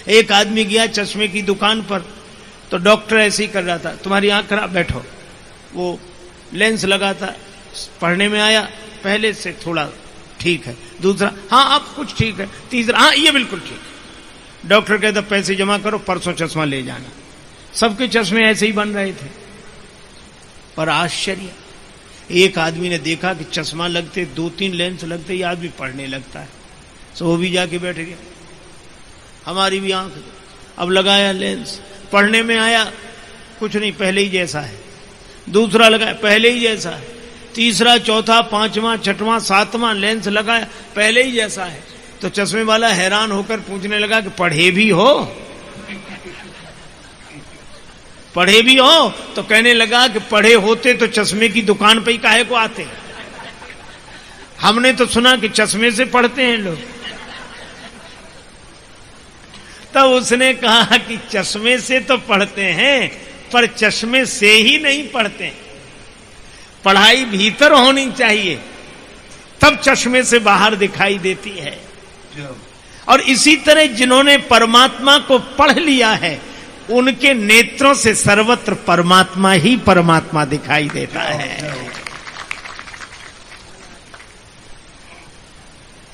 एक आदमी गया चश्मे की दुकान पर, तो डॉक्टर ऐसे ही कर रहा था, तुम्हारी आंख खराब, बैठो। वो लेंस लगाता, पढ़ने में आया, पहले से थोड़ा ठीक है, दूसरा हाँ अब कुछ ठीक है, तीसरा हाँ ये बिल्कुल ठीक है। डॉक्टर कहता पैसे जमा करो, परसों चश्मा ले जाना। सबके चश्मे ऐसे ही बन रहे थे। पर आश्चर्य, एक आदमी ने देखा कि चश्मा लगते 2-3 लेंस लगते ये आदमी पढ़ने लगता है, तो वो भी जाके बैठ गया। हमारी भी आंख, अब लगाया लेंस, पढ़ने में आया, कुछ नहीं, पहले ही जैसा है। दूसरा लगाया, पहले ही जैसा है। तीसरा, चौथा, पांचवा, छठवां, सातवां लेंस लगाया, पहले ही जैसा है। तो चश्मे वाला हैरान होकर पूछने लगा कि पढ़े भी हो? पढ़े भी हो? तो कहने लगा कि पढ़े होते तो चश्मे की दुकान पे ही काहे को आते? हमने तो सुना कि चश्मे से पढ़ते हैं लोग। तब उसने कहा कि चश्मे से तो पढ़ते हैं, पर चश्मे से ही नहीं पढ़ते। पढ़ाई भीतर होनी चाहिए, तब चश्मे से बाहर दिखाई देती है। और इसी तरह जिन्होंने परमात्मा को पढ़ लिया है, उनके नेत्रों से सर्वत्र परमात्मा ही परमात्मा दिखाई देता है।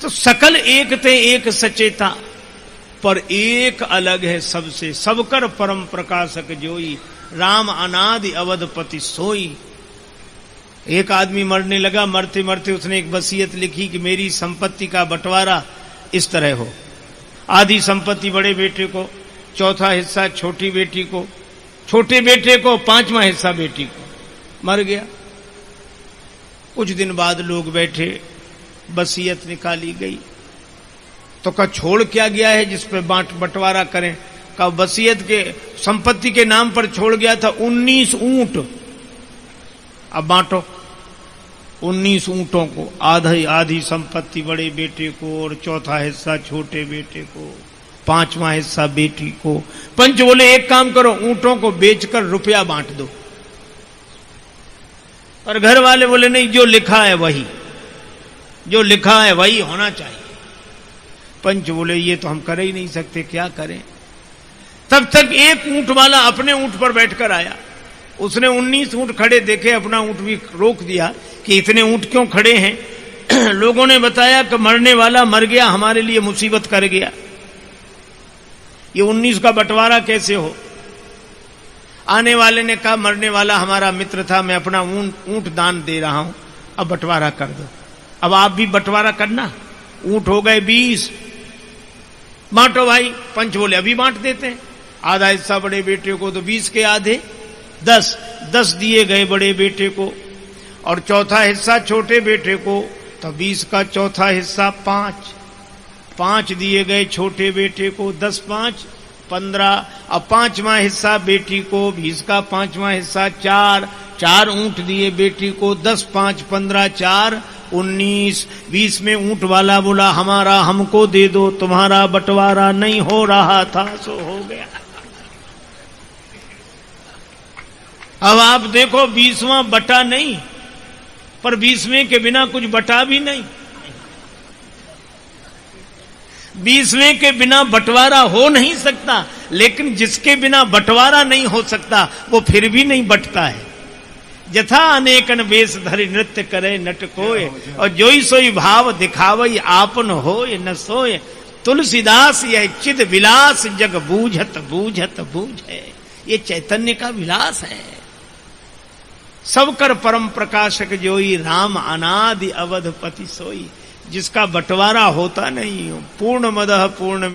तो सकल एक थे एक सचेता, पर एक अलग है सबसे, सबकर परम प्रकाशक जोई, राम अनादि अवधपति सोई। एक आदमी मरने लगा, मरते मरते उसने एक वसीयत लिखी कि मेरी संपत्ति का बंटवारा इस तरह हो, आधी संपत्ति बड़े बेटे को, चौथा हिस्सा छोटी बेटी को, छोटे बेटे को, पांचवा हिस्सा बेटी को। मर गया। कुछ दिन बाद लोग बैठे, वसीयत निकाली गई, तो कहा छोड़ क्या गया है जिस पे बंटवारा करें? कहा वसीयत के संपत्ति के नाम पर छोड़ गया था 19 ऊंट, अब बांटो। 19 ऊंटों को, आधी संपत्ति बड़े बेटे को और चौथा हिस्सा छोटे बेटे को, पांचवा हिस्सा बेटी को। पंच बोले एक काम करो, ऊंटों को बेचकर रुपया बांट दो। और घर वाले बोले नहीं, जो लिखा है वही, जो लिखा है वही होना चाहिए। पंच बोले ये तो हम कर ही नहीं सकते, क्या करें? तब तक एक ऊंट वाला अपने ऊंट पर बैठकर आया। उसने 19 ऊंट खड़े देखे, अपना ऊंट भी रोक दिया कि इतने ऊंट क्यों खड़े हैं? लोगों ने बताया कि मरने वाला मर गया, हमारे लिए मुसीबत कर गया, ये 19 का बंटवारा कैसे हो? आने वाले ने कहा मरने वाला हमारा मित्र था, मैं अपना ऊंट दान दे रहा हूं, अब बंटवारा कर दो। अब आप भी बंटवारा करना। ऊंट हो गए 20, बांटो भाई। पंच बोले अभी बांट देते हैं। आधा हिस्सा बड़े बेटे को, तो 20 के आधे 10 दिए गए बड़े बेटे को, और चौथा हिस्सा छोटे बेटे को, तो 20 का चौथा हिस्सा 5 दिए गए छोटे बेटे को, 10 5 15, अब पांचवा हिस्सा बेटी को, 20 का पांचवा हिस्सा 4 ऊंट दिए बेटी को, 10 5 15 4 19। 20 में ऊंट वाला बोला हमारा हमको दे दो, तुम्हारा बंटवारा नहीं हो रहा था सो हो गया। अब आप देखो 20वां बटा नहीं, पर 20वें के बिना कुछ बटा भी नहीं। 20वें के बिना बंटवारा हो नहीं सकता, लेकिन जिसके बिना बंटवारा नहीं हो सकता वो फिर भी नहीं बंटता है। जथा अनेकन वेश धरि नृत्य करे नट कोय, और जोई सोई भाव दिखावई आपन होय न सोय। तुलसीदास यह चिद विलास जग बूझत बूझत बूझे, ये चैतन्य का विलास है। सबकर परम प्रकाशक जोई, राम अनादि अवधपति सोई, जिसका बंटवारा होता नहीं हो। पूर्ण मदः पूर्ण